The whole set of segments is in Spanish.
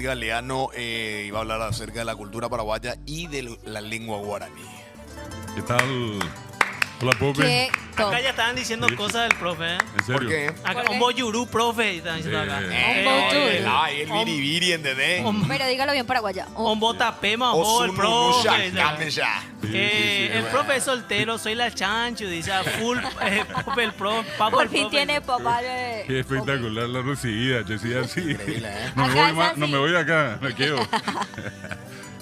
Galeano iba a hablar acerca de la cultura paraguaya y de la lengua guaraní. ¿Qué tal? Hola, Pope. Qué top. Acá ya estaban diciendo Sí. cosas del profe, ¿eh? ¿En serio? ¿Por qué? Acá, ¿Por qué? un boyurú, profe, y estaban diciendo acá. Ay, el biribiri, ¿entendés? Pero dígalo bien paraguaya. Un botapema, un el Osununusha, profe. cambia ya. El profe es soltero, soy la chancho, dice a full, profe, el profe, papo Por el fin profe. tiene papá de... Qué espectacular la recibida, yo decía así. Increíble, ¿eh? No me Acá voy es más, así. no me voy de acá, me quedo.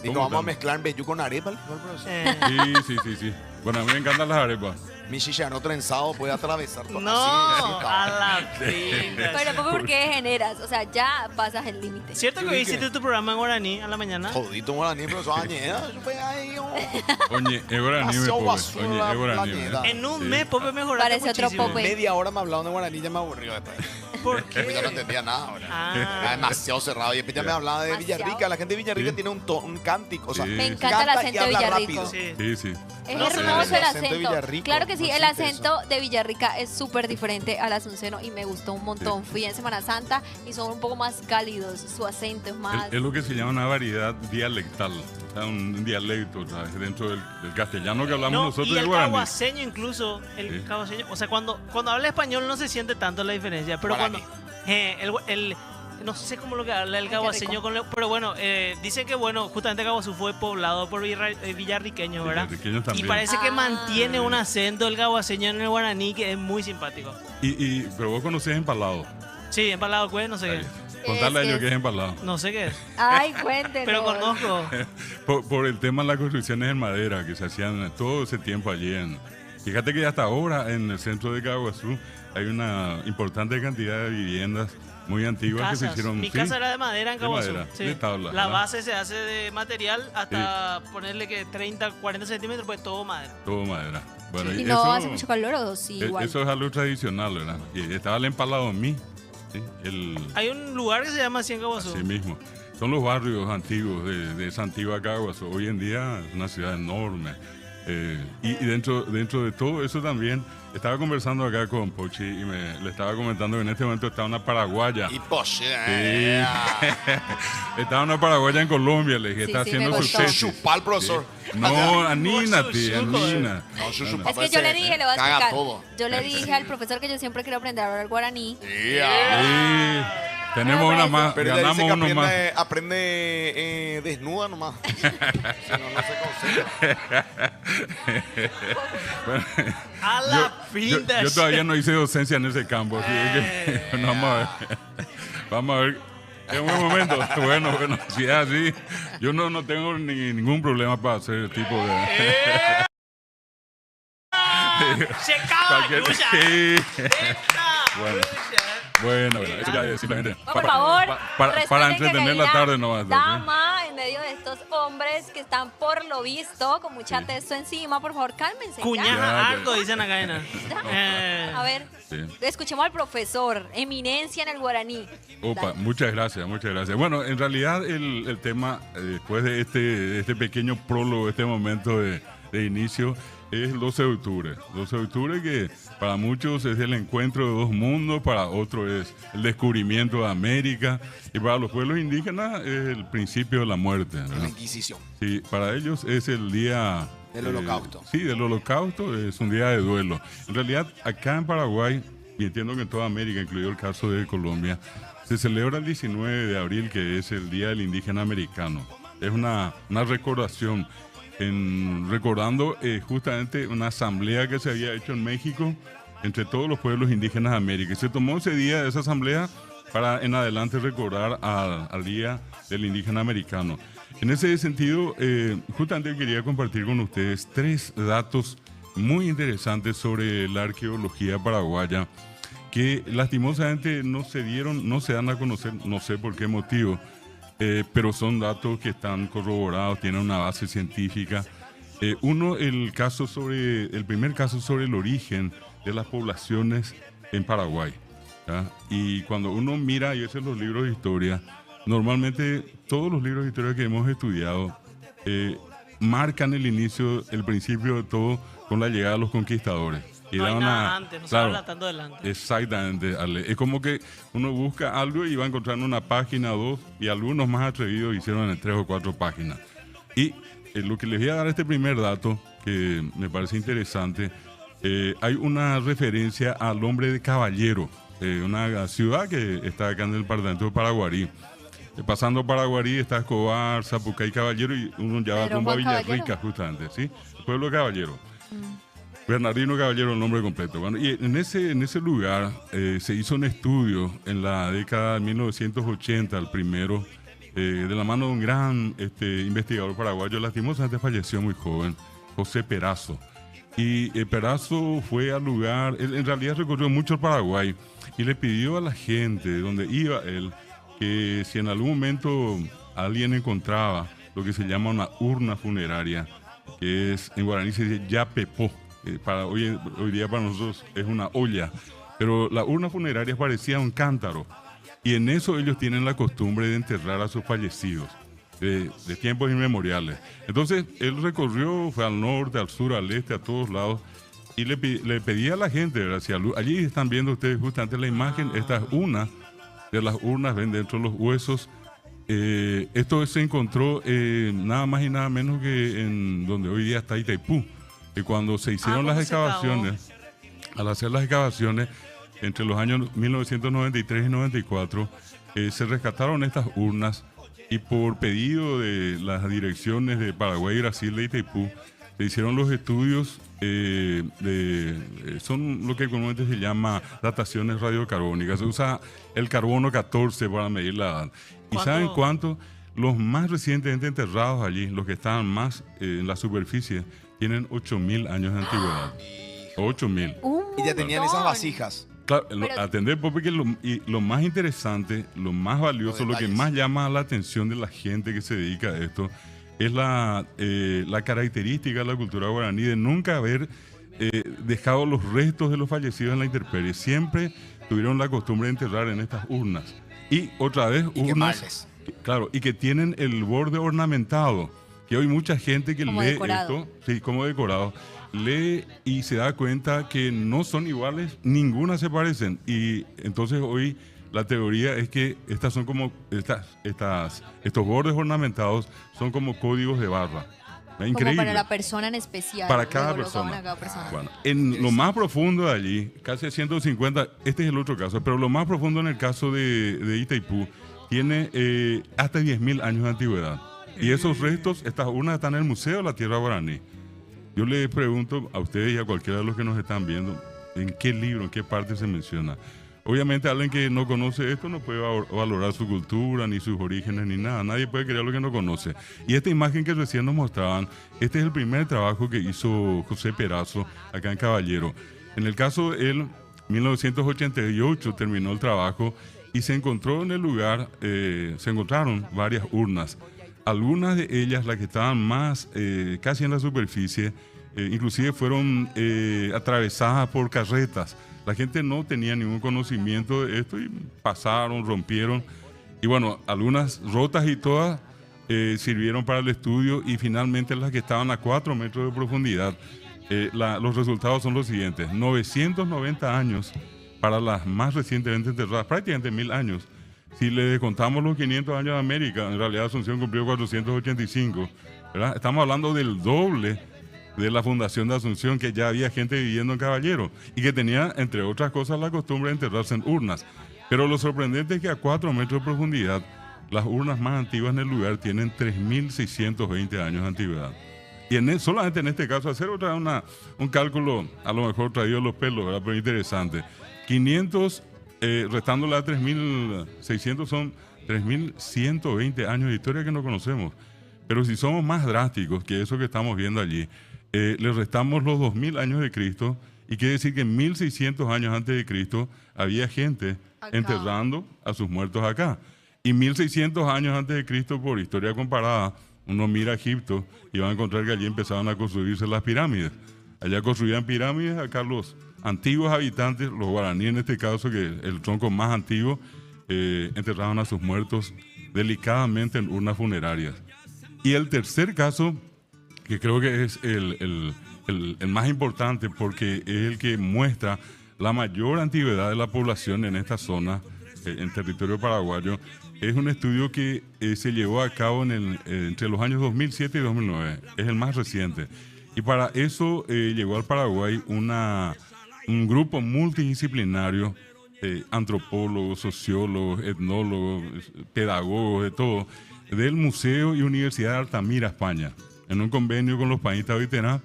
Y nos vamos a mezclar mezclú con arepa, ¿no, profesor? Sí. Bueno, a mí me encantan las arepas. Mi chicharrón trenzado puede atravesar todo. No, Así, a la pinta. Pero Pope, ¿por qué generas? O sea, ya pasas el límite. ¿Cierto que hoy hiciste tu programa en guaraní a la mañana? Jodito guaraní, profesor Añeda. Yo fui ahí, oh. Oye, es guaraní, me Demasiado Pope. basura Oye, la es guaraní. planeta. En un Sí. mes, Pope, mejoraste Parece otro muchísimo. Pope. Media hora me hablaban de guaraní, ya me aburrió después. ¿Por Después ya no qué? entendía nada ahora. Ah. Era demasiado cerrado. Y después ya me hablaba de Demasiado. Villarrica. La gente de Villarrica Sí. tiene un cántico. O sea, Sí. Me Sí. encanta el canta y acento de habla Villarrico. rápido. Sí. Sí. Es No sé, hermoso el el acento de acento. Villarrico, Claro que sí, no el existe acento de Villarrica es súper diferente al asunceno y me gustó un montón. Sí. Fui en Semana Santa y son un poco más cálidos, su acento es más... Es lo que se llama una variedad dialectal, o sea, un dialecto, ¿sabes? Dentro del castellano que hablamos No, nosotros y de el guaraní. caguaseño incluso, el Sí. caguaseño, o sea, cuando habla español no se siente tanto la diferencia, pero Guaraní. cuando no sé cómo lo que habla el Ay, qué caguaseño, rico. pero bueno, dicen que bueno, justamente Caguazú fue poblado por villarriqueños, ¿verdad? Villarriqueños Y también. parece que Ah. mantiene un acento el caguaseño en el guaraní que es muy simpático. Pero vos conocés empalado. Sí, empalado pues, no sé Ahí. qué. Contale a Es- ellos que es empalado. No sé qué es, Ay, cuéntenos. pero conozco. Por el tema de las construcciones en madera que se hacían todo ese tiempo allí. Fíjate que hasta ahora en el centro de Caguazú hay una importante cantidad de viviendas muy antiguas que se Casas. hicieron. Mi sí, casa era de madera en de Caguazú. madera, Sí. de tabla, La ¿verdad? base se hace de material hasta ponerle que 30, 40 centímetros, pues todo madera. todo madera. Bueno, ¿Y y no eso, hace mucho calor o sí igual? eso es algo tradicional, ¿verdad? Y estaba el empalado en mí. ¿sí? Hay un lugar que se llama así en Caguazú. Así mismo. Son los barrios antiguos de esa antigua Caguazú. Hoy en día es una ciudad enorme. Y dentro de todo eso también, estaba conversando acá con Pochi y le estaba comentando que en este momento está una paraguaya. Y poche. Está una paraguaya en Colombia, le dije, Sí, está sí, haciendo me su contó. tesis. Chupal, profesor. No, Anina, No, tía, chuchu, Anina. No, su Es chupal que yo le dije, le voy a caga explicar. todo. Yo le dije al profesor que yo siempre quiero aprender a hablar guaraní. Sí, tenemos Ah, una pues. más, Pero ella ganamos dice que uno más. aprende desnuda nomás. Si no, no se concentra. Bueno, A la pinta. yo todavía no hice docencia en ese campo, así que bueno, vamos a ver. Vamos a ver. En un buen momento. Bueno, si es así, yo no tengo ningún problema para hacer el tipo de. Se acaba, Cualquier- Yuya. Sí. Bueno. Bueno, eso ya es simplemente Por favor, para respeten que entretener la querida tarde no va dama, en medio de estos hombres que están por lo visto con mucha testo encima, por favor, cálmense. ya. Cuñaja Ya. algo, dicen acá. A ver, Sí. escuchemos al profesor, eminencia en el guaraní. Opa, Dale. muchas gracias. Bueno, en realidad el tema, después de este pequeño prólogo, este momento de inicio, es el 12 de octubre. 12 de octubre que para muchos es el encuentro de dos mundos, para otros es el descubrimiento de América y para los pueblos indígenas es el principio de la muerte, ¿verdad? La Inquisición. Sí, para ellos es el día... Del holocausto. Sí, del holocausto, es un día de duelo. En realidad, acá en Paraguay, y entiendo que en toda América, incluido el caso de Colombia, se celebra el 19 de abril, que es el Día del Indígena Americano. Es una recordación, recordando justamente una asamblea que se había hecho en México entre todos los pueblos indígenas de América. Y se tomó ese día, esa asamblea, para en adelante recordar al Día del Indígena Americano. En ese sentido, justamente quería compartir con ustedes 3 datos muy interesantes sobre la arqueología paraguaya que lastimosamente no se dan a conocer, no sé por qué motivo, pero son datos que están corroborados, tienen una base científica. Uno, el primer caso sobre el origen de las poblaciones en Paraguay. ¿Ya? Y cuando uno mira y hace los libros de historia, normalmente todos los libros de historia que hemos estudiado marcan el inicio, el principio de todo con la llegada de los conquistadores. Y No da hay una, nada antes, no se claro, habla tanto delante. exactamente, Ale. Es como que uno busca algo y va encontrando una página o dos, y algunos más atrevidos hicieron en 3 o 4 páginas. Y lo que les voy a dar este primer dato, que me parece interesante, hay una referencia al hombre de Caballero, una ciudad que está acá en el departamento de Paraguarí. Pasando Paraguarí está Escobar, Zapucay, Caballero, y uno ya va Pedro rumbo a Juan Caballero. Villarrica, justamente, ¿sí? Pueblo Caballero. Bernardino Caballero, el nombre completo. Bueno, y en ese lugar se hizo un estudio en la década de 1980, el primero, de la mano de un gran investigador paraguayo. Lastimosamente falleció muy joven, José Perazo. Y Perazo fue al lugar, él en realidad recorrió mucho el Paraguay y le pidió a la gente de donde iba él que si en algún momento alguien encontraba lo que se llama una urna funeraria, que es en guaraní se dice yapepó, para hoy día para nosotros es una olla, pero la urna funeraria parecía un cántaro, y en eso ellos tienen la costumbre de enterrar a sus fallecidos de tiempos inmemoriales. Entonces él recorrió, fue al norte, al sur, al este, a todos lados, y le pedía a la gente, ¿verdad? Allí están viendo ustedes justamente la imagen, esta es una de las urnas, ven dentro los huesos. Esto se encontró nada más y nada menos que en donde hoy día está Itaipú. Y cuando se hicieron las excavaciones, al hacer las excavaciones entre los años 1993 y 94, se rescataron estas urnas, y por pedido de las direcciones de Paraguay y Brasil de Itaipú, se hicieron los estudios, son lo que comúnmente se llama dataciones radiocarbónicas. Se usa el carbono 14 para medir la edad. ¿Y saben cuánto? Los más recientemente enterrados allí, los que estaban más en la superficie, tienen 8.000 años de antigüedad. 8.000. Y ya tenían esas vasijas. Claro, atender, porque lo más interesante, lo más valioso, lo que más llama la atención de la gente que se dedica a esto, es la característica de la cultura guaraní de nunca haber dejado los restos de los fallecidos en la intemperie. Siempre tuvieron la costumbre de enterrar en estas urnas. Y otra vez, urnas, claro, y que tienen el borde ornamentado, que hoy mucha gente que como lee decorado. esto, sí, como decorado, lee y se da cuenta que no son iguales, ninguna se parecen. Y entonces hoy la teoría es que estas son como estos bordes ornamentados son como códigos de barra. Increíble. Como para la persona en especial. Para cada lo colocaban persona. a cada persona. Bueno, en lo más profundo de allí, casi 150, este es el otro caso, pero lo más profundo en el caso de Itaipú, tiene hasta 10.000 años de antigüedad. Y esos restos, estas urnas están en el Museo de la Tierra Guaraní. Yo le pregunto a ustedes y a cualquiera de los que nos están viendo, ¿en qué libro, en qué parte se menciona? Obviamente alguien que no conoce esto no puede valorar su cultura, ni sus orígenes, ni nada. Nadie puede creer lo que no conoce. Y esta imagen que recién nos mostraban, este es el primer trabajo que hizo José Perazo acá en Caballero. En el caso de él, 1988 terminó el trabajo y se encontró en el lugar, se encontraron varias urnas. Algunas de ellas, las que estaban más casi en la superficie, inclusive fueron atravesadas por carretas. La gente no tenía ningún conocimiento de esto y pasaron, rompieron. Y bueno, algunas rotas y todas sirvieron para el estudio, y finalmente las que estaban a 4 metros de profundidad, los resultados son los siguientes. 990 años para las más recientemente enterradas, prácticamente 1.000 años. Si le contamos los 500 años de América, en realidad Asunción cumplió 485, ¿verdad? Estamos hablando del doble de la fundación de Asunción, que ya había gente viviendo en Caballero y que tenía, entre otras cosas, la costumbre de enterrarse en urnas. Pero lo sorprendente es que a 4 metros de profundidad, las urnas más antiguas en el lugar tienen 3.620 años de antigüedad. Y solamente en este caso, hacer un cálculo, a lo mejor traído los pelos, ¿verdad? Pero interesante. 500, restándole a 3.600, son 3.120 años de historia que no conocemos. Pero si somos más drásticos que eso que estamos viendo allí, le restamos los 2.000 años de Cristo, y quiere decir que en 1.600 años antes de Cristo había gente acá enterrando a sus muertos acá. Y 1.600 años antes de Cristo, por historia comparada, uno mira a Egipto y va a encontrar que allí empezaban a construirse las pirámides. Allá construían pirámides, acá los antiguos habitantes, los guaraníes en este caso, que el tronco más antiguo, enterraban a sus muertos delicadamente en urnas funerarias. Y el tercer caso, que creo que es el el más importante porque es el que muestra la mayor antigüedad de la población en esta zona, en territorio paraguayo. Es un estudio que se llevó a cabo entre los años 2007 y 2009. Es el más reciente. Y para eso llegó al Paraguay un grupo multidisciplinario, antropólogos, sociólogos, etnólogos, pedagogos, de todo, del Museo y Universidad de Altamira, España. En un convenio con los países Tabiterá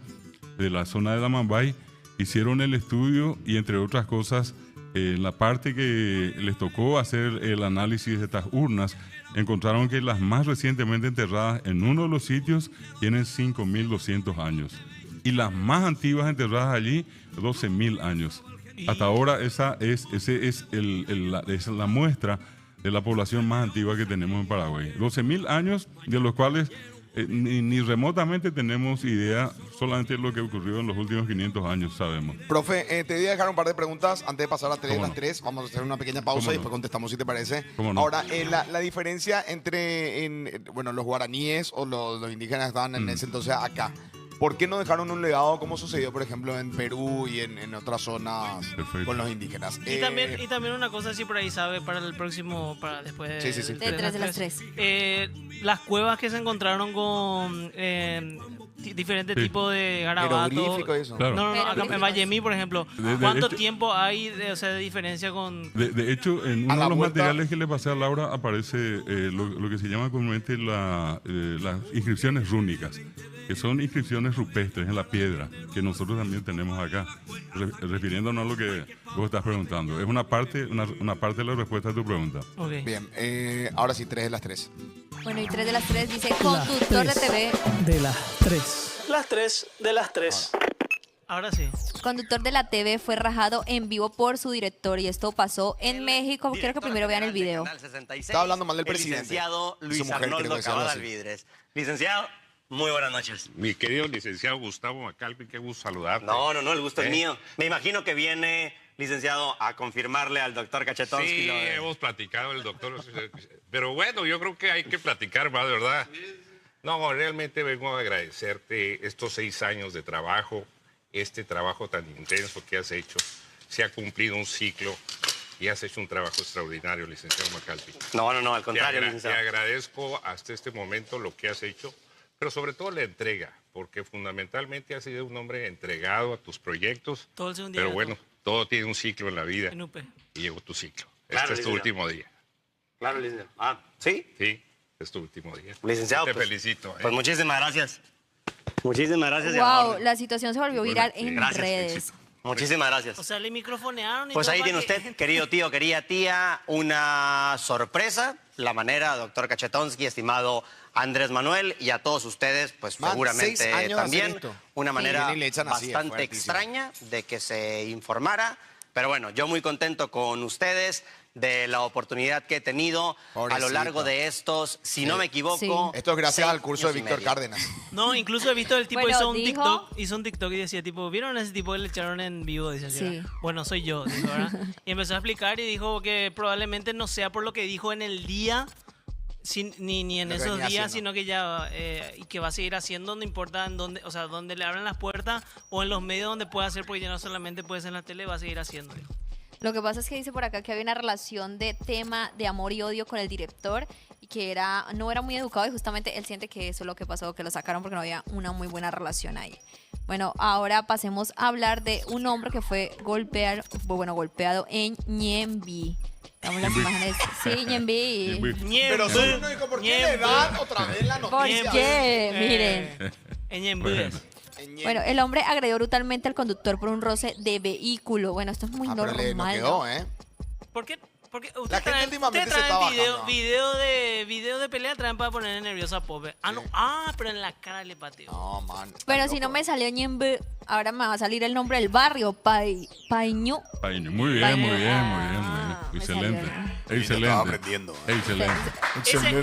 de la zona de Damambay, hicieron el estudio y, entre otras cosas, en la parte que les tocó hacer el análisis de estas urnas, encontraron que las más recientemente enterradas en uno de los sitios tienen 5.200 años. Y las más antiguas enterradas allí, 12.000 años. Hasta ahora esa es la muestra de la población más antigua que tenemos en Paraguay. 12.000 años, de los cuales ni remotamente tenemos idea, solamente lo que ocurrió en los últimos 500 años sabemos. Profe, te voy a dejar un par de preguntas antes de pasar a las ¿Cómo no? tres. Vamos a hacer una pequeña pausa y después contestamos si te parece. ¿Cómo no? Ahora, la diferencia entre los guaraníes o los indígenas que estaban en ese entonces acá. ¿Por qué no dejaron un legado como sucedió, por ejemplo, en Perú y en otras zonas con los indígenas? Y también una cosa, si por ahí sabe, para el próximo, para después Sí, sí, sí. De tres de las tres. Las cuevas que se encontraron con diferentes tipos de garabatos. Jeroglífico y eso. Claro. No, acá en Vallemí, por ejemplo. De ¿Cuánto hecho- tiempo hay de diferencia con...? De hecho, en uno A la de los vuelta- materiales que le pasé a Laura aparece lo que se llama comúnmente las inscripciones rúnicas, que son inscripciones rupestres en la piedra, que nosotros también tenemos acá, refiriéndonos a lo que vos estás preguntando. Es una parte de la respuesta a tu pregunta. Ok. Bien, ahora sí, 3 de las 3. Bueno, y 3 de las 3 dice conductor de TV. De las 3. Las 3 de las 3. Ahora sí. Conductor de la TV fue rajado en vivo por su director y esto pasó en México. Quiero que primero vean el video. Estaba hablando mal del presidente. Licenciado Su Luis mujer, creo Arnoldo que se llama Cabal así. Alvidres. Licenciado, muy buenas noches. Mi querido licenciado Gustavo Macalpi, qué gusto saludarte. No, el gusto es ¿Eh? mío. Me imagino que viene, licenciado, a confirmarle al doctor Cachetonsky. Sí, lo de- hemos platicado el doctor. Pero bueno, yo creo que hay que platicar más, ¿verdad? No, realmente vengo a agradecerte estos 6 años de trabajo, este trabajo tan intenso que has hecho. Se ha cumplido un ciclo y has hecho un trabajo extraordinario, licenciado Macalpi. No, al contrario, Te licenciado. agradezco hasta este momento lo que has hecho, pero sobre todo la entrega, porque fundamentalmente has sido un hombre entregado a tus proyectos. Todo el segundo día. Pero bueno, todo tiene un ciclo en la vida En UP. y llegó tu ciclo. Claro, Este es tu licenciado. último día. Claro, licenciado. ¿Sí? Sí, es tu último día. Licenciado, Te pues- felicito. Pues muchísimas gracias. Muchísimas gracias. y a la Wow, orden. la situación se volvió viral en Gracias, redes. éxito. Muchísimas gracias. O sea, le microfonearon y Pues todo ahí para tiene que- usted, querido tío, querida tía, una sorpresa. La manera, doctor Cachetonsky, estimado Andrés Manuel, y a todos ustedes, pues Man, 6 seguramente años de hacer también, esto. una manera Vienen y le echan así, es bastante fuertísimo. extraña de que se informara. Pero bueno, yo muy contento con ustedes de la oportunidad que he tenido a lo Pobrecito. largo de estos, si no me equivoco. Sí. Esto es gracias 6 al curso de años y Víctor medio. Cárdenas. No, incluso he visto el tipo Bueno, hizo un dijo- TikTok y decía tipo, ¿vieron a ese tipo que le echaron en vivo? Dice, Sí. bueno, soy yo, dijo, ¿verdad? Y empezó a explicar y dijo que probablemente no sea por lo que dijo en el día, ni en Lo que esos venía días, haciendo. sino que ya y que va a seguir haciendo, no importa en dónde, o sea, donde le abran las puertas o en los medios donde pueda hacer, porque ya no solamente puede ser en la tele, va a seguir haciendo. Dijo. Lo que pasa es que dice por acá que había una relación de tema de amor y odio con el director y que no era muy educado y justamente él siente que eso es lo que pasó, que lo sacaron porque no había una muy buena relación ahí. Bueno, ahora pasemos a hablar de un hombre que fue golpeado en Ñemby. Damos las imágenes. Sí, Ñemby. Pero solo uno dijo, ¿por qué le dan otra vez la ¿Por noticia? qué? Miren. En Ñembúes. Bueno, el hombre agredió brutalmente al conductor por un roce de vehículo. Bueno, esto es muy Ah, pero le no normal. quedó, ¿no? ¿eh? ¿Por qué? Porque La ustedes gente traen, últimamente ustedes se traen está bajando. video de pelea traen para poner nerviosa a Pope. Pero en la cara le pateó. No, man. Pero está si no loco. me salió Ñemby, ahora me va a salir el nombre del barrio, Pañu. Paño, muy bien, muy bien, muy bien, muy bien. Me Excelente, salió, Estaba excelente, aprendiendo. excelente.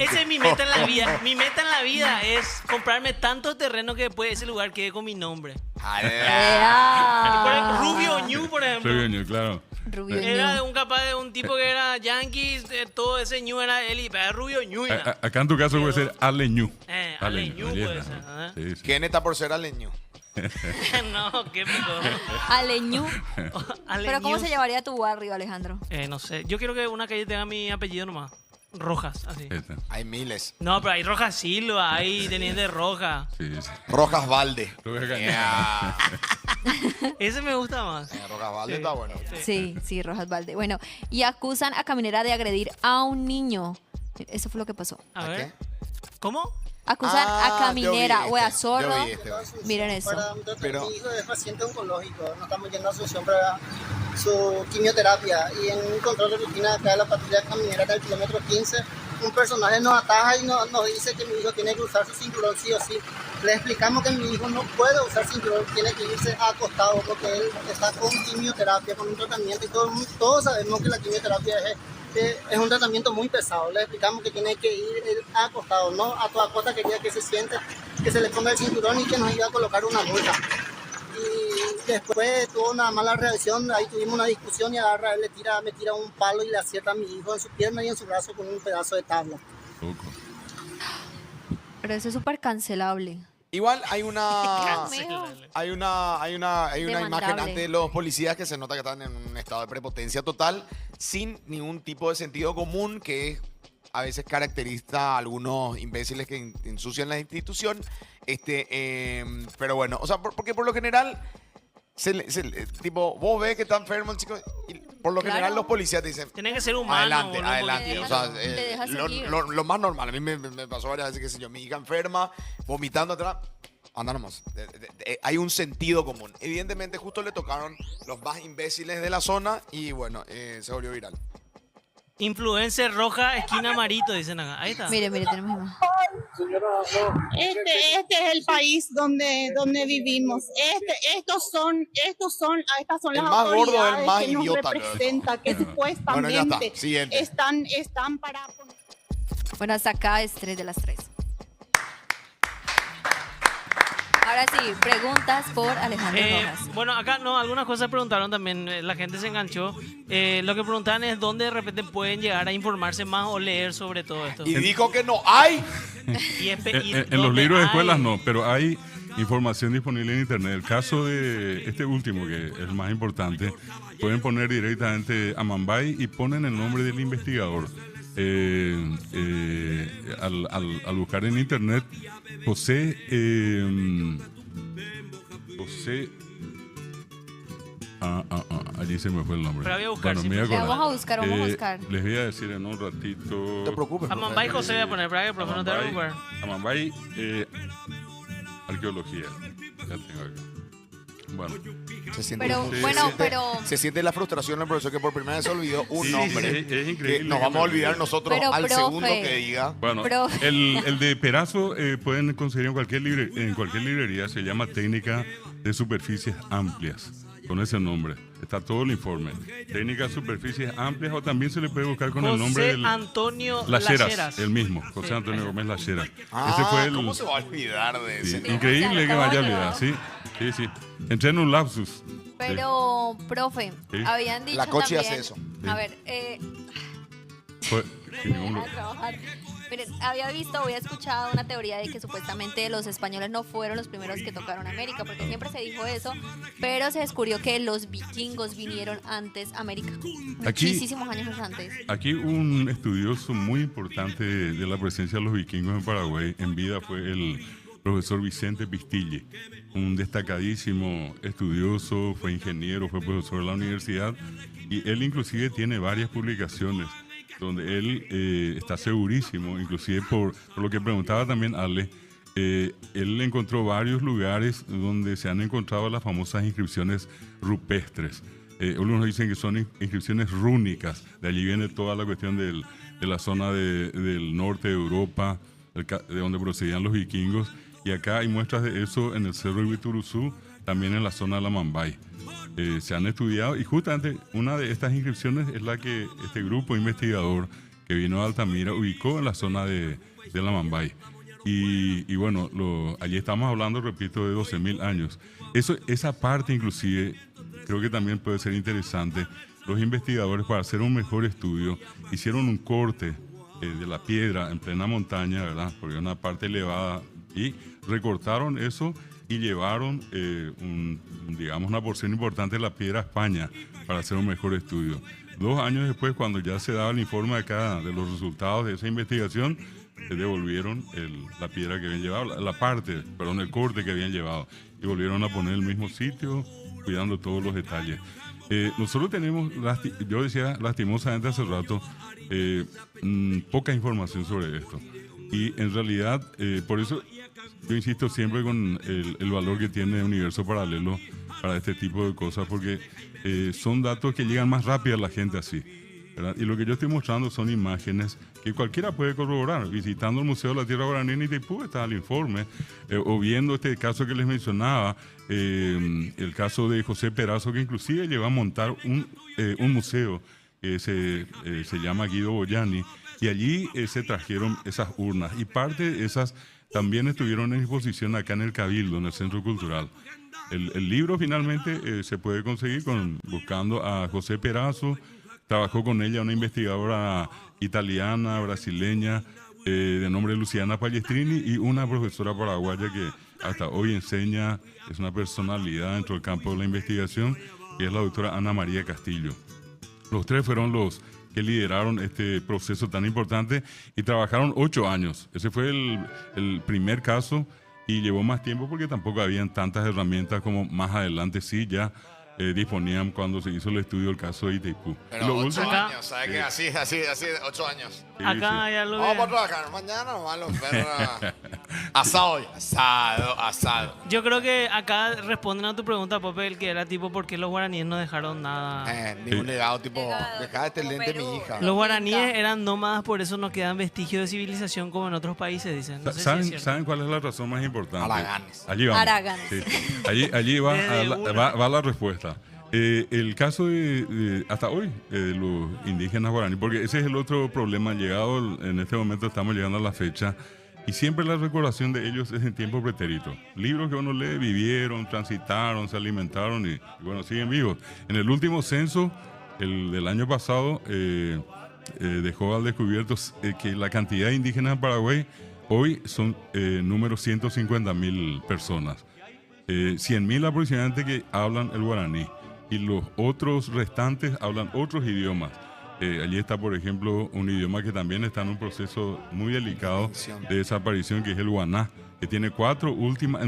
Ese es mi meta en la vida. Mi meta en la vida es comprarme tantos terrenos que después ese lugar quede con mi nombre. Por ejemplo, Rubio Ñu, por ejemplo. Soy bien, claro. Rubio Era de Ñu. un tipo que era Yankees, todo ese Ñu era él y era Rubio Ñu. Acá en tu caso puede ser Aleñu. Aleñu puede Aleñu, ser, ¿eh? sí, sí. ¿Quién está por ser aleño? No, qué mejor. Aleñú. Pero ¿cómo Aleñú. se llamaría tu barrio, Alejandro? No sé. Yo quiero que una calle tenga mi apellido nomás. Rojas, así. Hay miles. No, pero hay Rojas Silva, hay Teniente Roja. Sí, sí. Rojas Valde. Ese me gusta más. Rojas Valde está bueno. Sí, Rojas Valde. Bueno, y acusan a Caminera de agredir a un niño. Eso fue lo que pasó. A ver. ¿Cómo? Acusan a Caminera yo vi o a este, Zorro. yo vi este. Miren eso. Pero- Mi hijo es paciente oncológico, no estamos yendo a Asunción para su quimioterapia y en un control de rutina acá de la patrulla caminera del kilómetro 15, un personaje nos ataja y nos dice que mi hijo tiene que usar su cinturón sí o sí. Le explicamos que mi hijo no puede usar cinturón, tiene que irse acostado porque él está con quimioterapia, con un tratamiento y todos sabemos que la quimioterapia es un tratamiento muy pesado. Le explicamos que tiene que ir él acostado, no a toda costa quería que se siente, que se le ponga el cinturón y que nos iba a colocar una multa. Y después tuvo una mala reacción, ahí tuvimos una discusión y agarra, él me tira un palo y le acierta a mi hijo en su pierna y en su brazo con un pedazo de tabla. Loco. Pero eso es súper cancelable. Igual hay una Cancelable. hay una imagen Demandable. ante los policías que se nota que están en un estado de prepotencia total, sin ningún tipo de sentido común que a veces caracteriza a algunos imbéciles que ensucian la institución. Pero bueno, o sea, porque por lo general, tipo, vos ves que está enfermo el chico, y por lo Claro. general los policías te dicen, Tiene que ser humano. adelante, boludo, adelante. porque O sea, te deja seguir. lo más normal. A mí me pasó varias veces, que sé yo, mi hija enferma, vomitando atrás. Anda nomás. Hay un sentido común. Evidentemente, justo le tocaron los más imbéciles de la zona y bueno, se volvió viral. Influencer Roja, esquina Marito, dicen acá. Ahí está. Mire, tenemos imagen. Este es el país donde vivimos. Estas son El las más gordo es el autoridades más que nos idiota, ¿no? representan, que Bueno, ya está. supuestamente Siguiente. están para poner. Bueno, hasta acá es 3 de las 3. Ahora sí, preguntas por Alejandro Rojas. Bueno, acá no, algunas cosas preguntaron también, la gente se enganchó. Lo que preguntaban es dónde de repente pueden llegar a informarse más o leer sobre todo esto. Y dijo que no hay. Y En los libros de escuelas no, pero hay información disponible en internet. El caso de este último, que es el más importante, pueden poner directamente a Mambay y ponen el nombre del investigador. Al buscar en internet, José allí se me fue el nombre. Pero voy a buscar, sí. me voy a acordar. Vamos a buscar, vamos a buscar. Les voy a decir en un ratito. No te preocupes. A Mambay José voy a poner, para que el profe no te va a ocupar. Amambay, arqueología. Ya tengo acá. Bueno, Se siente, Pero, se bueno, siente- pero- se siente la frustración del profesor que por primera vez se olvidó un Sí, nombre. es increíble Que nos que vamos me a olvidar olvide. nosotros Pero, al profe. segundo que diga. bueno, Pero- el de Perazo pueden conseguir en cualquier librería, se llama Técnica de Superficies Amplias, con ese nombre. Está todo el informe. Técnica de Superficies Amplias, o también se le puede buscar con el nombre José del... Antonio Lacheras, Lacheras. el mismo, José Sí, Antonio ahí Gómez Lacheras. Ah, Ese fue el... ¿cómo se va a olvidar de sí, ese nombre? increíble que Ya, vaya a estaba olvidar, sí. Sí. Entré en un lapsus. Pero, profe, Sí. habían dicho La Cochi también... hace eso. A ver, Fue- sin ningún- a trabajar. Miren, había escuchado una teoría de que supuestamente los españoles no fueron los primeros que tocaron América, porque siempre se dijo eso, pero se descubrió que los vikingos vinieron antes a América, muchísimos años antes. Aquí un estudioso muy importante de la presencia de los vikingos en Paraguay en vida fue el profesor Vicente Pistille, un destacadísimo estudioso, fue ingeniero, fue profesor de la universidad, y él inclusive tiene varias publicaciones donde él está segurísimo, inclusive por lo que preguntaba también Ale, él encontró varios lugares donde se han encontrado las famosas inscripciones rupestres. Algunos dicen que son inscripciones rúnicas, de allí viene toda la cuestión de la zona del norte de Europa, de donde procedían los vikingos, y acá hay muestras de eso en el Cerro Ibituruzú, también en la zona de la Mambay. Se han estudiado, y justamente una de estas inscripciones es la que este grupo investigador que vino a Altamira ubicó en la zona de la Mambay. Y bueno, allí estamos hablando, repito, de 12.000 años. Esa parte inclusive creo que también puede ser interesante. Los investigadores, para hacer un mejor estudio, hicieron un corte de la piedra en plena montaña, ¿verdad? Porque es una parte elevada Y recortaron eso y llevaron digamos, una porción importante de la piedra a España para hacer un mejor estudio. 2 años después, cuando ya se daba el informe acá de los resultados de esa investigación, devolvieron la piedra que habían llevado, el corte que habían llevado, y volvieron a poner el mismo sitio, cuidando todos los detalles. Nosotros tenemos, yo decía lastimosamente hace rato, poca información sobre esto. Y en realidad, por eso yo insisto siempre con el valor que tiene Universo Paralelo para este tipo de cosas, porque son datos que llegan más rápido a la gente así, ¿verdad? Y lo que yo estoy mostrando son imágenes que cualquiera puede corroborar. Visitando el Museo de la Tierra Guaraní en Itaipú está el informe, o viendo este caso que les mencionaba, el caso de José Perazo, que inclusive lleva a montar un museo que se llama Guido Boyani, y allí se trajeron esas urnas, y parte de esas también estuvieron en exposición acá en el Cabildo, en el Centro Cultural. El libro finalmente se puede conseguir buscando a José Perazo. Trabajó con ella una investigadora italiana, brasileña, de nombre Luciana Pallestrini, y una profesora paraguaya que hasta hoy enseña, es una personalidad dentro del campo de la investigación, y es la doctora Ana María Castillo. Los 3 fueron los que lideraron este proceso tan importante y trabajaron 8 años. Ese fue el primer caso, y llevó más tiempo porque tampoco habían tantas herramientas como más adelante sí ya disponían cuando se hizo el estudio del caso de Itaipú. Pero 8 años, ¿sabes qué? Así, 8 años. Sí, Acá sí. ya lo Vamos veo. a trabajar mañana, vamos a los perros. Asado. Yo creo que acá responden a tu pregunta, Popel, que era tipo, ¿por qué los guaraníes no dejaron nada? Ningún legado, tipo, dejá este lente mi hija. Los guaraníes eran nómadas, por eso no quedan vestigios de civilización como en otros países, dicen. No sé si es cierto. ¿Saben cuál es la razón más importante? Araganes. Allí vamos. Araganes. Sí. Allí Desde una. va la respuesta. El caso de hasta hoy de los indígenas guaraní, porque ese es el otro problema. En este momento estamos llegando a la fecha, y siempre la recordación de ellos es en tiempo pretérito. Libros que uno lee, vivieron, transitaron, se alimentaron y bueno, siguen vivos. En el último censo, el del año pasado, dejó al descubierto que la cantidad de indígenas en Paraguay hoy son número 150.000 personas. 100.000 aproximadamente que hablan el guaraní, y los otros restantes hablan otros idiomas. Allí está, por ejemplo, un idioma que también está en un proceso muy delicado de desaparición, que es el guaná, que tiene 3 últimas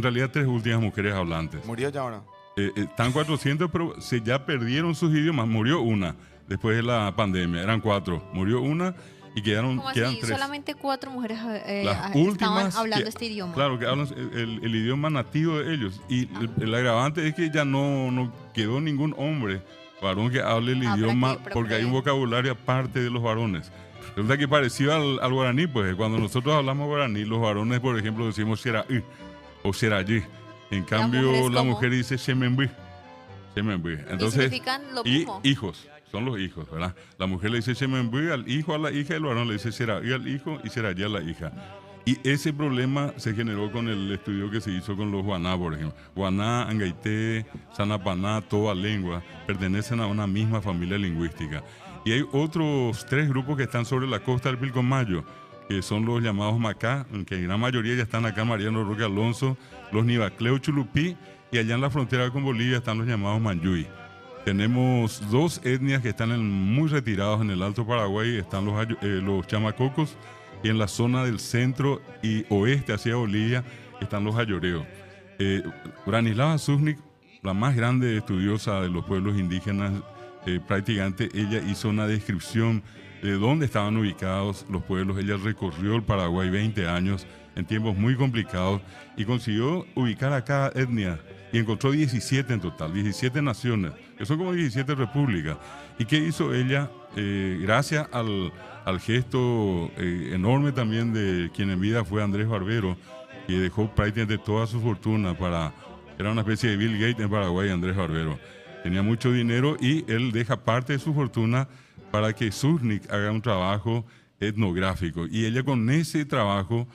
mujeres hablantes. ¿Murió ya ahora? Están 400, pero ya perdieron sus idiomas. Murió una después de la pandemia, eran 4. Murió una y quedan 3. Solamente 4 mujeres Las estaban últimas hablando que, este idioma. Claro, que hablan el idioma nativo de ellos. Y el agravante es que ya no quedó ningún hombre varón que hable el idioma, porque hay un vocabulario aparte de los varones. Resulta que parecido al guaraní, pues cuando nosotros hablamos guaraní, los varones, por ejemplo, decimos xeraí o xerayí. En cambio, la mujer dice xemembí. Entonces, ¿Y significan lo mismo? Hijos. Son los hijos, ¿verdad? La mujer le dice xemembí al hijo, a la hija, y el varón le dice xeraí al hijo y xerayí a la hija. Y ese problema se generó con el estudio que se hizo con los guaná, por ejemplo. Guaná, Angaité, Sanapaná, toda lengua, pertenecen a una misma familia lingüística. Y hay otros 3 grupos que están sobre la costa del Pilcomayo, que son los llamados Macá, que en gran mayoría ya están acá, Mariano Roque Alonso, los Nivacleo Chulupí, y allá en la frontera con Bolivia están los llamados Manyuy. Tenemos 2 etnias que están muy retirados en el Alto Paraguay, están los chamacocos, y en la zona del centro y oeste hacia Bolivia están los ayoreos. Branislava Susnik, la más grande estudiosa de los pueblos indígenas, prácticamente ella hizo una descripción de dónde estaban ubicados los pueblos. Ella recorrió el Paraguay 20 años en tiempos muy complicados y consiguió ubicar a cada etnia, y encontró 17 en total, 17 naciones, que son como 17 repúblicas. ¿Y qué hizo ella? Gracias al gesto enorme también de quien en vida fue Andrés Barbero, que dejó prácticamente toda su fortuna era una especie de Bill Gates en Paraguay, Andrés Barbero. Tenía mucho dinero y él deja parte de su fortuna para que Susnik haga un trabajo etnográfico. Y ella con ese trabajo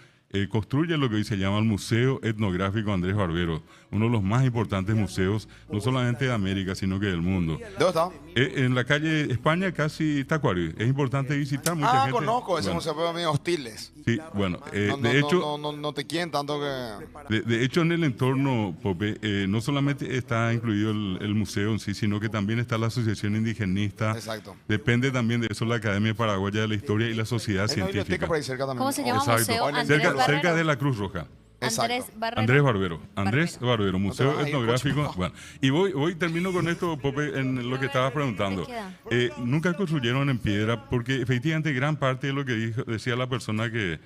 construye lo que hoy se llama el Museo Etnográfico Andrés Barbero, uno de los más importantes museos, no solamente de América, sino que del mundo. ¿Dónde está? En la calle España, casi Tacuary. Es importante visitar, mucha gente. Conozco, ese museo, pero medio hostiles. Sí, bueno, de hecho... No te quieren tanto que... De hecho, en el entorno, Pope, no solamente está incluido el museo en sí, sino que también está la Asociación Indigenista. Exacto. Depende también de eso la Academia Paraguaya de la Historia y la Sociedad Científica. Por ahí cerca también. ¿Cómo se llama? Exacto. Museo Andrés Barbero. Cerca de la Cruz Roja. Andrés Barbero. Andrés Barbero, Museo Etnográfico. Bueno, y voy termino con esto, Pope, en lo que estabas preguntando. Nunca construyeron en piedra porque efectivamente gran parte de lo que decía la persona que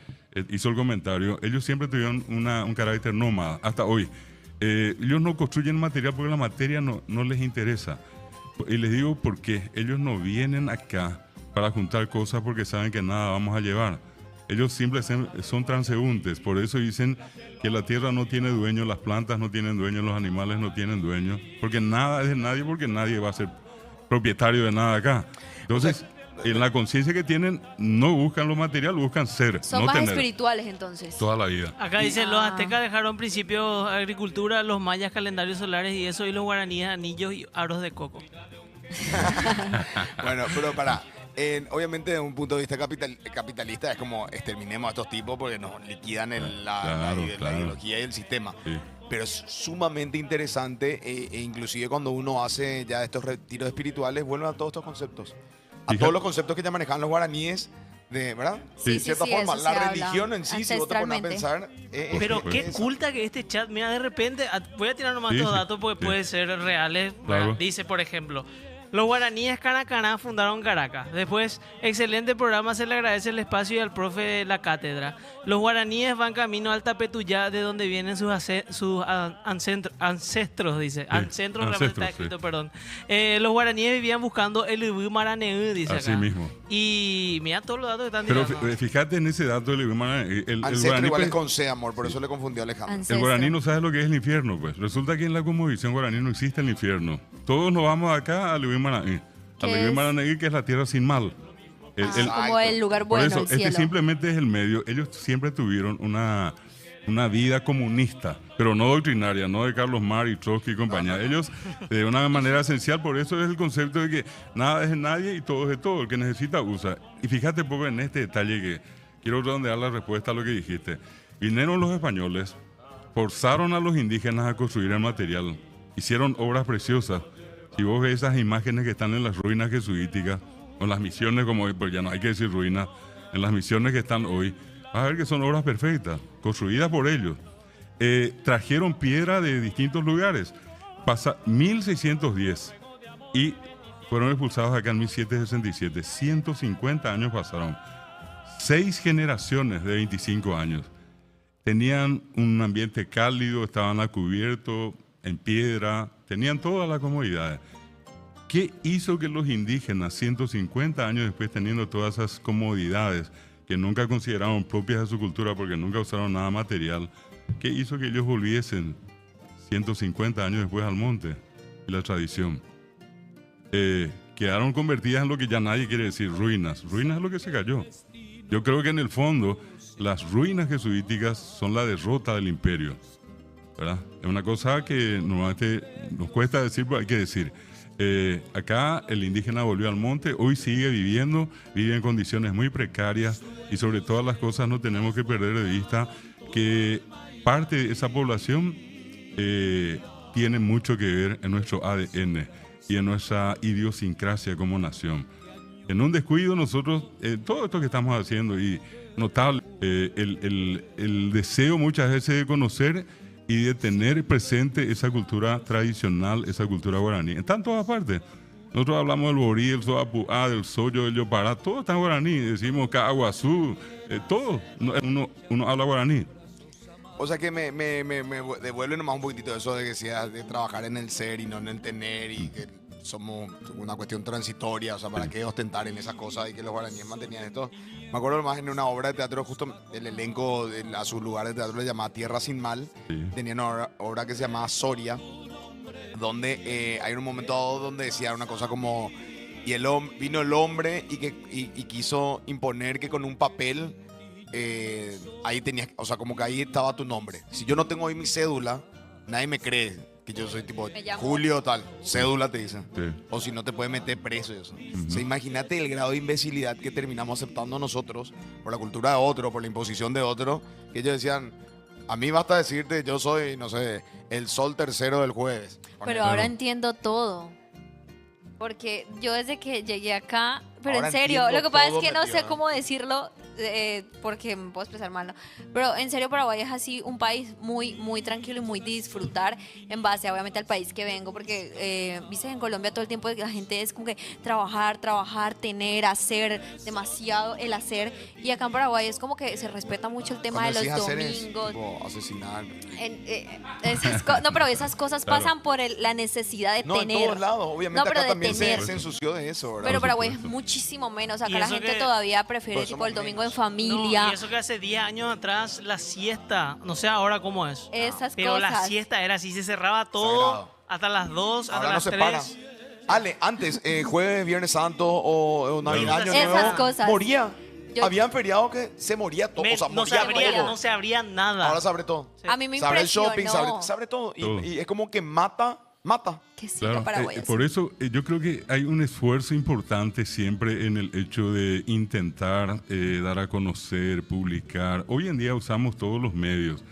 hizo el comentario, ellos siempre tuvieron un carácter nómada, hasta hoy. Ellos no construyen material porque la materia no les interesa. Y les digo por qué. Ellos no vienen acá para juntar cosas porque saben que nada vamos a llevar. Ellos simplemente son transeúntes, por eso dicen que la tierra no tiene dueño, las plantas no tienen dueño, los animales no tienen dueño, porque nada es de nadie, porque nadie va a ser propietario de nada acá. Entonces, en la conciencia que tienen, no buscan lo material, buscan ser, son no más tener. Espirituales entonces. Toda la vida. Acá dicen, los aztecas dejaron principio agricultura, los mayas calendarios solares y eso, y los guaraníes anillos y aros de coco. Bueno, pero obviamente desde un punto de vista capitalista es como exterminemos a estos tipos porque nos liquidan la ideología y el sistema. Sí. Pero es sumamente interesante e inclusive cuando uno hace ya estos retiros espirituales vuelven a todos estos conceptos. A todos los conceptos que ya manejaban los guaraníes, ¿verdad? Sí. De cierta forma, la religión en sí, si vos te pones a pensar... Pero qué culta que este chat, mira, de repente, voy a tirar nomás estos datos porque pueden ser reales. Claro. Dice, por ejemplo... Los guaraníes Canacaná fundaron Caracas. Después, excelente programa, se le agradece el espacio y al profe de la cátedra. Los guaraníes van camino al Tapetuyá, de donde vienen sus ancestros, dice. Ancestros, realmente está escrito, perdón. Los guaraníes vivían buscando el Ibú Maraneú, dice acá. Así mismo. Y mira todos los datos que están tirando. Pero fíjate en ese dato del Ibú Maraneú. El guaraní igual es con C, amor, por eso le confundió Alejandro. Ancestro. El guaraní no sabe lo que es el infierno, pues. Resulta que en la cosmovisión guaraní no existe el infierno. Todos nos vamos acá al Ibú Maraneú, que es la tierra sin mal. Como el lugar bueno, por eso, el cielo. Simplemente es el medio. Ellos siempre tuvieron una vida comunista, pero no doctrinaria, no de Carlos Marx y Trotsky y compañía. Ellos, de una manera esencial, por eso es el concepto de que nada es de nadie y todo es de todo. El que necesita usa. Y fíjate, pobre, en este detalle que quiero redondear la respuesta a lo que dijiste. Vinieron los españoles, forzaron a los indígenas a construir el material, hicieron obras preciosas. Si vos ves esas imágenes que están en las ruinas jesuíticas, o en las misiones, como hoy, pues ya no hay que decir ruinas, en las misiones que están hoy, vas a ver que son obras perfectas, construidas por ellos. Trajeron piedra de distintos lugares, 1610, y fueron expulsados acá en 1767. 150 años pasaron, 6 generaciones de 25 años. Tenían un ambiente cálido, estaban a cubierto, en piedra, tenían todas las comodidades. ¿Qué hizo que los indígenas, 150 años después, teniendo todas esas comodidades que nunca consideraron propias de su cultura porque nunca usaron nada material, qué hizo que ellos volviesen 150 años después al monte y la tradición? Quedaron convertidas en lo que ya nadie quiere decir ruinas. Ruinas es lo que se cayó. Yo creo que en el fondo las ruinas jesuíticas son la derrota del imperio, ¿verdad? Es una cosa que normalmente nos cuesta decir, pero hay que decir. Acá el indígena volvió al monte, hoy sigue viviendo, vive en condiciones muy precarias y sobre todas las cosas no tenemos que perder de vista que parte de esa población tiene mucho que ver en nuestro ADN y en nuestra idiosincrasia como nación. En un descuido nosotros, todo esto que estamos haciendo y notable, el deseo muchas veces de conocer y de tener presente esa cultura tradicional, esa cultura guaraní. Está en todas partes. Nosotros hablamos del borí, el soapuá, del soyo, del yopará, todo está en guaraní. Decimos caguazú, todo. Uno habla guaraní. O sea que me devuelve nomás un poquitito eso de que sea de trabajar en el ser y no en el tener y que somos una cuestión transitoria, o sea, ¿para qué ostentar en esas cosas y que los guaraníes mantenían esto? Me acuerdo más en una obra de teatro, justo el elenco a sus lugares de teatro le llamaba Tierra Sin Mal, tenían una obra que se llamaba Soria, donde hay un momento donde decía una cosa como, vino el hombre y quiso imponer que con un papel ahí tenías, o sea, como que ahí estaba tu nombre. Si yo no tengo hoy mi cédula, nadie me cree que yo soy tipo Julio tal. Cédula te dicen. Sí. O si no te puede meter preso y eso. O sea, imagínate el grado de imbecilidad que terminamos aceptando nosotros por la cultura de otro, por la imposición de otro, que ellos decían, a mí basta decirte, yo soy, no sé, el sol tercero del jueves. Pero ahora entiendo todo. Porque yo desde que llegué acá, pero Ahora en serio, entiendo lo que pasa es todo, que no sé Matías. cómo decirlo, porque me puedo expresar mal, ¿no? Pero en serio, Paraguay es así un país muy, muy tranquilo y muy de disfrutar en base, obviamente, al país que vengo, porque, viste, en Colombia todo el tiempo la gente es como que trabajar, tener, hacer, demasiado el hacer, y acá en Paraguay es como que se respeta mucho el tema Cuando de los decís hacer es, domingos. tipo, asesinar. No, pero esas cosas Claro. pasan por la necesidad de No, tener. en todos lados. Obviamente No, pero acá de también tener. se ensució de eso, ¿verdad? Pero Por Paraguay es supuesto. muchísimo menos. Acá Y la eso gente que- todavía prefiere Pues tipo somos el domingo en menos. familia. No, y eso que hace 10 años atrás, la siesta, no sé ahora cómo es. Esas Pero la cosas. siesta era así, se cerraba todo Sagrado. hasta las 2, hasta Ahora no las se 3. para. Ale, antes, jueves, viernes santo o Navidad, Año Esas Nuevo, cosas. moría. Yo- Habían feriados que se moría todo. O sea, no, se moría abría, todo. no se abría nada. Ahora se abre todo. A mí me Se abre el impresionó. shopping, se abre todo. Todo. Y es como que mata. Que sí, Claro, Paraguay. por eso yo creo que hay un esfuerzo importante siempre en el hecho de intentar dar a conocer, publicar. Hoy en día usamos todos los medios.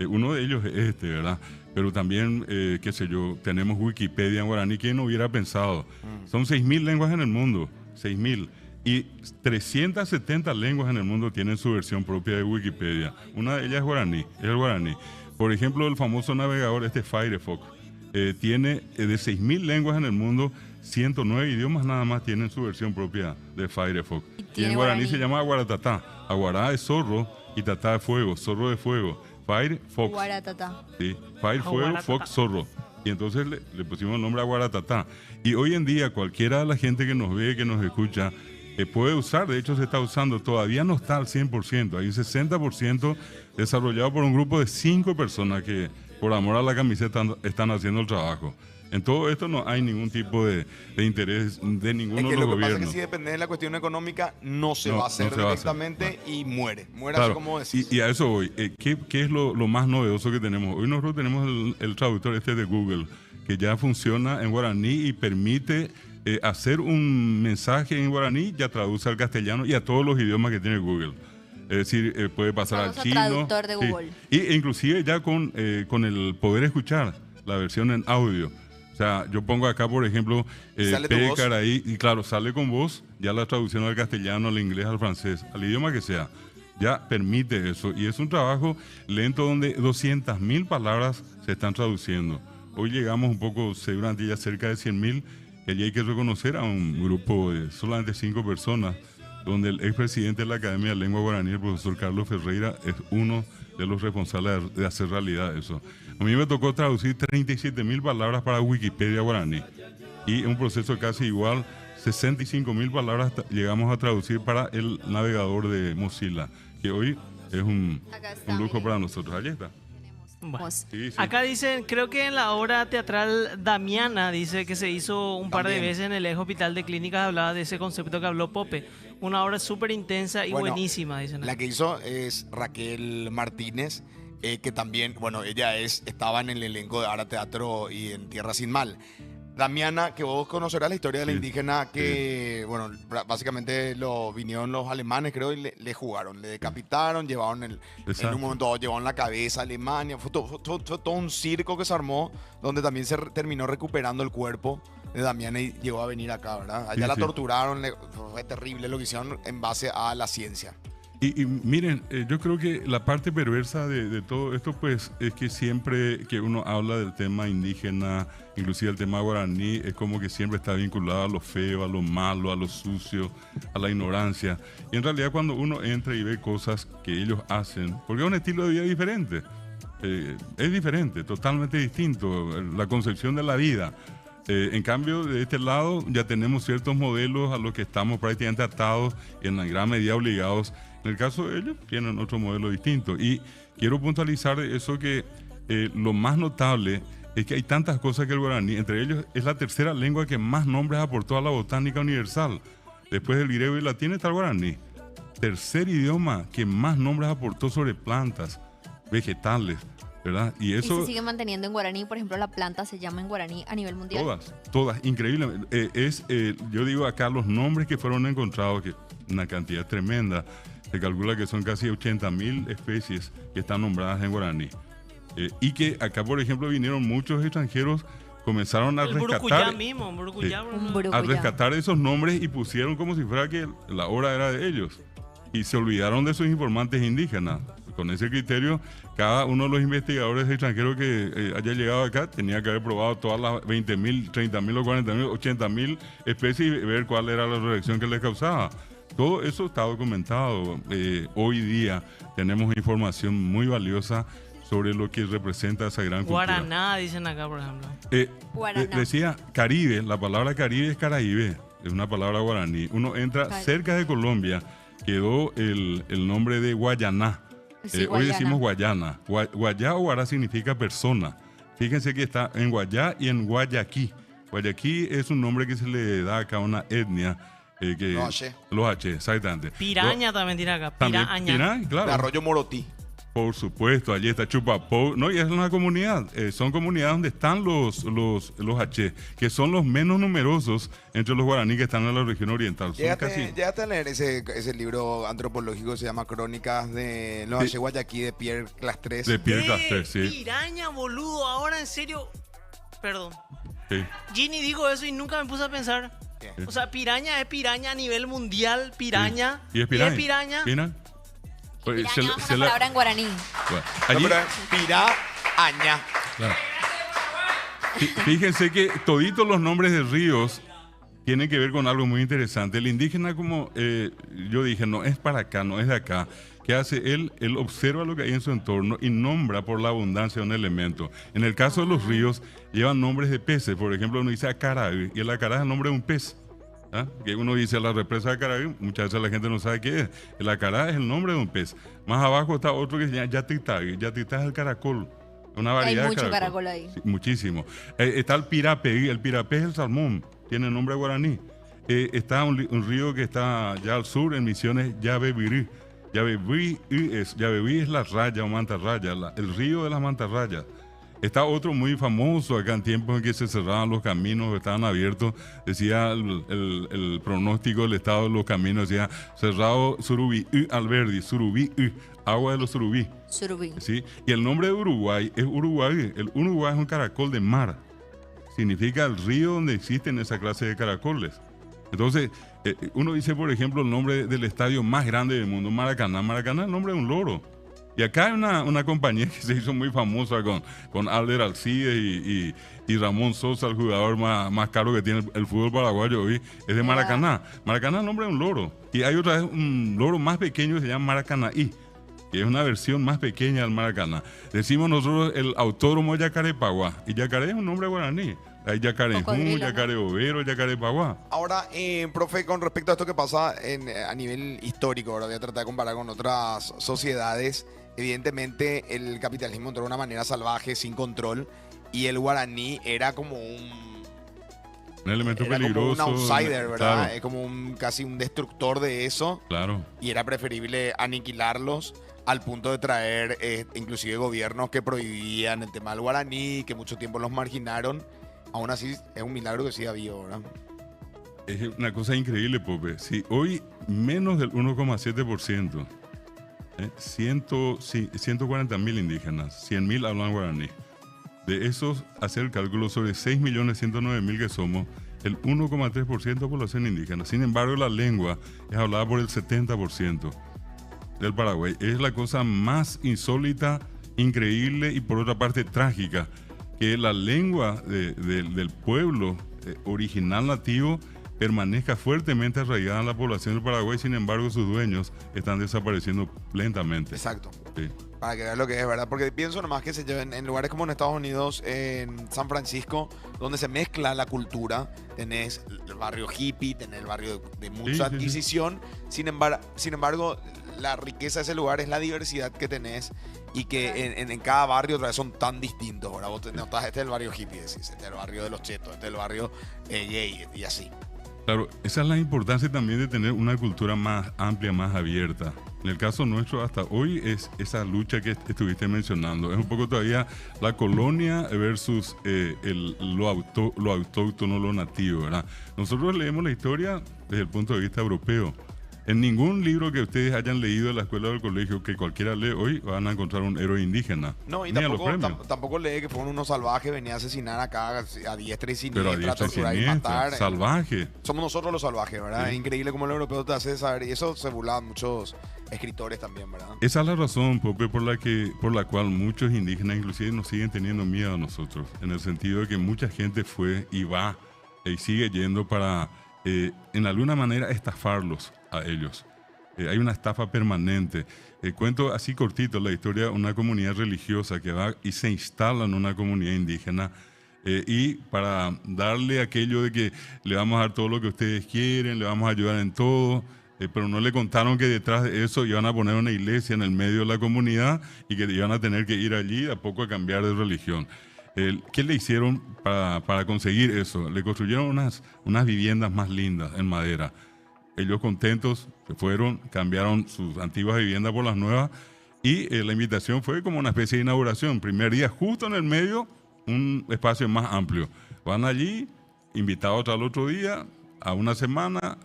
Uno de ellos es este, ¿verdad? Pero también, qué sé yo, tenemos Wikipedia en guaraní. ¿Quién no hubiera pensado? Son 6.000 lenguas en el mundo, 6.000. Y 370 lenguas en el mundo tienen su versión propia de Wikipedia. Una de ellas es guaraní, es el guaraní. Por ejemplo, el famoso navegador Firefox. Tiene de 6.000 lenguas en el mundo, 109 idiomas nada más tienen su versión propia de Firefox. Y tiene en guaraní guaraní. se llama aguaratatá. Aguará es zorro y tatá es fuego, zorro de fuego. Firefox. Guaratata. Sí, Fire, fuego, Aguaratatá. Fox, zorro. Y entonces le pusimos el nombre Aguaratatá. Y hoy en día cualquiera de la gente que nos ve, que nos escucha, puede usar, de hecho se está usando, todavía no está al 100%, hay un 60% desarrollado por un grupo de 5 personas que por amor a la camiseta están haciendo el trabajo. En todo esto no hay ningún tipo de interés de Es ninguno que de lo los que pasa es gobiernos. que si depende de la cuestión económica, no se No, va a hacer no se va a hacer. directamente y muere. Muere Claro, así como decís. y a eso voy. ¿Qué es lo más novedoso que tenemos? Hoy nosotros tenemos el traductor de Google, que ya funciona en guaraní y permite hacer un mensaje en guaraní, ya traduce al castellano y a todos los idiomas que tiene Google. Es decir, puede pasar Famoso al chino. traductor de Google. Y inclusive ya con el poder escuchar la versión en audio. O sea, yo pongo acá, por ejemplo, ¿Sale tu voz? Pécar ahí, y claro, sale con voz, ya la traducción al castellano, al inglés, al francés, al idioma que sea, ya permite eso. Y es un trabajo lento donde 200.000 palabras se están traduciendo. Hoy llegamos un poco, seguramente ya cerca de 100.000, que allí hay que reconocer a un grupo de solamente 5 personas, donde el expresidente de la Academia de Lengua Guaraní, el profesor Carlos Ferreira, es uno de los responsables de hacer realidad eso. A mí me tocó traducir 37.000 palabras para Wikipedia guaraní y un proceso casi igual, 65.000 palabras llegamos a traducir para el navegador de Mozilla, que hoy es un Acá está, lujo miren. para nosotros. Allí está. Bueno. Sí, sí. Acá dicen, creo que en la obra teatral Damiana, dice que se hizo un par de También. veces en el ex hospital de clínicas, hablaba de ese concepto que habló Pope. Una obra súper intensa y Bueno, buenísima, dicen. La que hizo es Raquel Martínez, que también, bueno, ella estaba en el elenco de Ara Teatro y en Tierra Sin Mal. Damiana, que vos conocerás la historia de la Sí, indígena que, bueno, básicamente vinieron los alemanes, creo, y le jugaron, le decapitaron, llevaron en Exacto. un momento dado llevaron la cabeza a Alemania. Fue todo un circo que se armó, donde también se terminó recuperando el cuerpo de Damiana y llegó a venir acá, ¿verdad? Allá Sí, la sí. torturaron, fue terrible lo que hicieron en base a la ciencia. Y miren, yo creo que la parte perversa de todo esto, pues, es que siempre que uno habla del tema indígena, inclusive el tema guaraní, es como que siempre está vinculado a lo feo, a lo malo, a lo sucio, a la ignorancia. Y en realidad cuando uno entra y ve cosas que ellos hacen, porque es un estilo de vida diferente, es diferente, totalmente distinto, la concepción de la vida. En cambio, de este lado ya tenemos ciertos modelos a los que estamos prácticamente atados y en la gran medida obligados. En el caso de ellos, tienen otro modelo distinto. Y quiero puntualizar eso que lo más notable es que hay tantas cosas que el guaraní, entre ellos es la tercera lengua que más nombres aportó a la botánica universal. Después del griego y el latín está el guaraní. tercer idioma que más nombres aportó sobre plantas, vegetales, ¿verdad? Y eso... Y se sigue manteniendo en guaraní, por ejemplo, la planta se llama en guaraní a nivel mundial. Todas, increíble. Yo digo acá los nombres que fueron encontrados, que una cantidad tremenda. Se calcula que son casi 80.000 especies que están nombradas en guaraní. Y que acá, por ejemplo, vinieron muchos extranjeros, comenzaron a rescatar esos nombres y pusieron como si fuera que la obra era de ellos. Y se olvidaron de sus informantes indígenas. Con ese criterio, cada uno de los investigadores extranjeros que haya llegado acá tenía que haber probado todas las 20.000, 30.000 o 40.000, 80.000 especies y ver cuál era la reacción que les causaba. Todo eso está documentado. Hoy día tenemos información muy valiosa sobre lo que representa esa gran cultura. Guaraná, dicen acá, por ejemplo. Decía Caribe, la palabra Caribe es Caraíbe, es una palabra guaraní. Uno entra cerca de Colombia, quedó el nombre de Guayaná. Sí, hoy decimos Guayana. Guayá o Guará significa persona. Fíjense que está en Guayá y en Guayaquí. Guayaquí es un nombre que se le da acá a una etnia. Los H, exactamente. Piraña también tiene acá. Piraña. Claro. De Arroyo Morotí. Por supuesto, allí está Chupapó. No, y es una comunidad. Son comunidades donde están los H, que son los menos numerosos entre los guaraní que están en la región oriental. Llegaste a leer ese libro antropológico que se llama Crónicas de los H Guayaquí de Pierre Clastres. De Pierre Clastres, sí. Piraña, boludo. Ahora en serio. Perdón. Sí. Ginny dijo eso y nunca me puse a pensar. O sea, piraña es piraña a nivel mundial. Piraña. Sí. ¿Y es piraña? Piraña es una palabra en guaraní. Bueno, allí, piraña. Claro. Fíjense que toditos los nombres de ríos tienen que ver con algo muy interesante. El indígena, como yo dije, no es para acá, no es de acá. ¿Qué hace él? Él observa lo que hay en su entorno y nombra por la abundancia de un elemento. En el caso de los ríos, llevan nombres de peces. Por ejemplo, uno dice Acará, y el Acará es el nombre de un pez. ¿Ah? Que uno dice la represa de Acará, muchas veces la gente no sabe qué es. El Acará es el nombre de un pez. Más abajo está otro que se llama Yatitá. Yatitá es el caracol. Una variedad hay mucho de caracol ahí. Sí, muchísimo. Está el Pirapé. El Pirapé es el salmón. Tiene nombre guaraní. Está un río que está ya al sur, en Misiones, Yabebirí. Yabebirí es la raya o mantarraya, el río de las mantarrayas. Está otro muy famoso acá en tiempos en que se cerraban los caminos, estaban abiertos, decía el pronóstico del estado de los caminos, decía cerrado Surubí Alberdi, Surubí, agua de los Surubí. Surubí. ¿Sí? Y el nombre de Uruguay es Uruguay. El Uruguay es un caracol de mar. Significa el río donde existen esa clase de caracoles. Entonces, uno dice, por ejemplo, el nombre del estadio más grande del mundo, Maracaná. Maracaná es el nombre de un loro. Y acá hay una compañía que se hizo muy famosa con Alder Alcides y Ramón Sosa, el jugador más caro que tiene el fútbol paraguayo hoy, es de Maracaná. Maracaná es el nombre de un loro. Y hay otra vez un loro más pequeño que se llama Maracanaí, que es una versión más pequeña del Maracaná. Decimos nosotros el autódromo de Yacarepaguá. Y Yacaré es un nombre guaraní. Hay Yacarejú, Yacareovero, Yacarepaguá. Ahora, profe, con respecto a esto que pasa a nivel histórico, ahora voy a tratar de comparar con otras sociedades. Evidentemente, el capitalismo entró de una manera salvaje, sin control, y el guaraní era como un elemento peligroso. Como un outsider, ¿verdad? Claro. Como casi un destructor de eso. Claro. Y era preferible aniquilarlos al punto de traer inclusive gobiernos que prohibían el tema del guaraní, que mucho tiempo los marginaron. Aún así, es un milagro que siga vivo, ¿verdad? Es una cosa increíble, Pope. Si hoy menos del 1,7%, 140.000 indígenas, 100.000 hablan guaraní. De esos, hacer el cálculo sobre 6.109.000 que somos, el 1,3% de población indígena. Sin embargo, la lengua es hablada por el 70% del Paraguay. Es la cosa más insólita, increíble y por otra parte trágica, que la lengua del pueblo original nativo permanezca fuertemente arraigada en la población del Paraguay. Sin embargo, sus dueños están desapareciendo lentamente. Exacto. Sí. Para que vean lo que es, ¿verdad? Porque pienso nomás que se lleven en lugares como en Estados Unidos, en San Francisco, donde se mezcla la cultura. Tenés el barrio hippie, tenés el barrio de mucha adquisición. Sí. Sin embargo, la riqueza de ese lugar es la diversidad que tenés y que en cada barrio otra vez son tan distintos. Ahora vos notás, este es el barrio hippie, decís, este es el barrio de los chetos, este es el barrio gay y así. Claro, esa es la importancia también de tener una cultura más amplia, más abierta. En el caso nuestro, hasta hoy es esa lucha que estuviste mencionando. Es un poco todavía la colonia versus lo autóctono, lo nativo, ¿verdad? Nosotros leemos la historia desde el punto de vista europeo. En ningún libro que ustedes hayan leído en la escuela o del colegio, que cualquiera lee hoy, van a encontrar un héroe indígena. No, y tampoco lee que fueron unos salvajes, venía a asesinar acá a diestra y siniestra, torturar y matar. Salvaje. Somos nosotros los salvajes, ¿verdad? Sí. Es increíble cómo el europeo te hace saber, y eso se burlaban muchos escritores también, ¿verdad? Esa es la razón, Pope, por la cual muchos indígenas inclusive nos siguen teniendo miedo a nosotros, en el sentido de que mucha gente fue y va y sigue yendo para, en alguna manera, estafarlos a ellos. Hay una estafa permanente. Cuento así cortito la historia de una comunidad religiosa que va y se instala en una comunidad indígena y para darle aquello de que le vamos a dar todo lo que ustedes quieren, le vamos a ayudar en todo, pero no le contaron que detrás de eso iban a poner una iglesia en el medio de la comunidad y que iban a tener que ir allí a poco a cambiar de religión. ¿Qué le hicieron para conseguir eso? Le construyeron unas viviendas más lindas en madera. Ellos contentos se fueron, cambiaron sus antiguas viviendas por las nuevas y la invitación fue como una especie de inauguración. Primer día, justo en el medio, un espacio más amplio. Van allí, invitados al otro día, a una semana,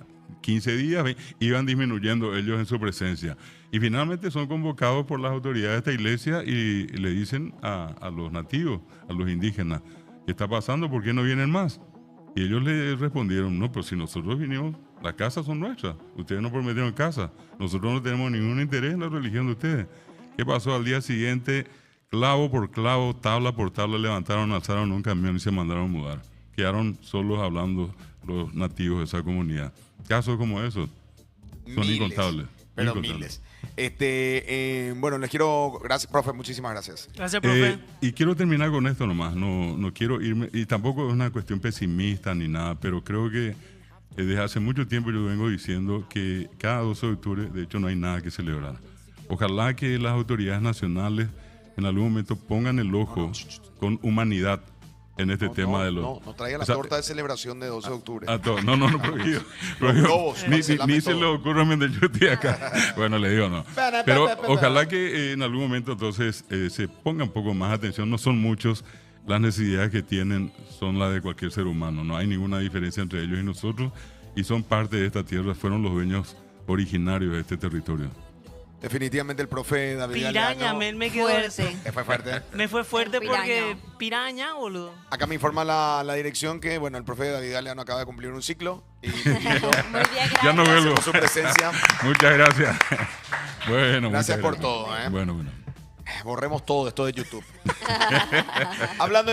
15 días, iban disminuyendo ellos en su presencia. Y finalmente son convocados por las autoridades de esta iglesia y le dicen a los nativos, a los indígenas, ¿qué está pasando? ¿Por qué no vienen más? Y ellos le respondieron, no, pero si nosotros vinimos, las casas son nuestras, ustedes nos prometieron casa, nosotros no tenemos ningún interés en la religión de ustedes. ¿Qué pasó? Al día siguiente, clavo por clavo, tabla por tabla, levantaron, alzaron un camión y se mandaron a mudar. Quedaron solos hablando los nativos de esa comunidad. Casos como esos son incontables. Pero miles. Bueno, les quiero... Gracias, profe, muchísimas gracias. Gracias, profe. Y quiero terminar con esto nomás, no quiero irme, y tampoco es una cuestión pesimista ni nada, pero creo que desde hace mucho tiempo yo vengo diciendo que cada 12 de octubre, de hecho, no hay nada que celebrar. Ojalá que las autoridades nacionales en algún momento pongan el ojo con humanidad en este tema de los... No traiga la torta de celebración de 12 de octubre. No, prohibido. Ni se le ocurra mientras yo estoy acá. Bueno, le digo no. Pero ojalá que en algún momento entonces se ponga un poco más atención. No son muchos, las necesidades que tienen son las de cualquier ser humano. No hay ninguna diferencia entre ellos y nosotros. Y son parte de esta tierra, fueron los dueños originarios de este territorio. Definitivamente el profe David Piraña, Galeano. me quedó Fuerte. Fue fuerte. Me fue fuerte Piraña. porque piraña, boludo. Acá me informa la dirección que, bueno, el profe David Galeano acaba de cumplir un ciclo. Y Muy bien, gracias. Ya no vuelvo. por su presencia. Muchas gracias. Bueno, Gracias muchas por todo, ¿eh? Bueno. Borremos todo esto de YouTube. Hablando de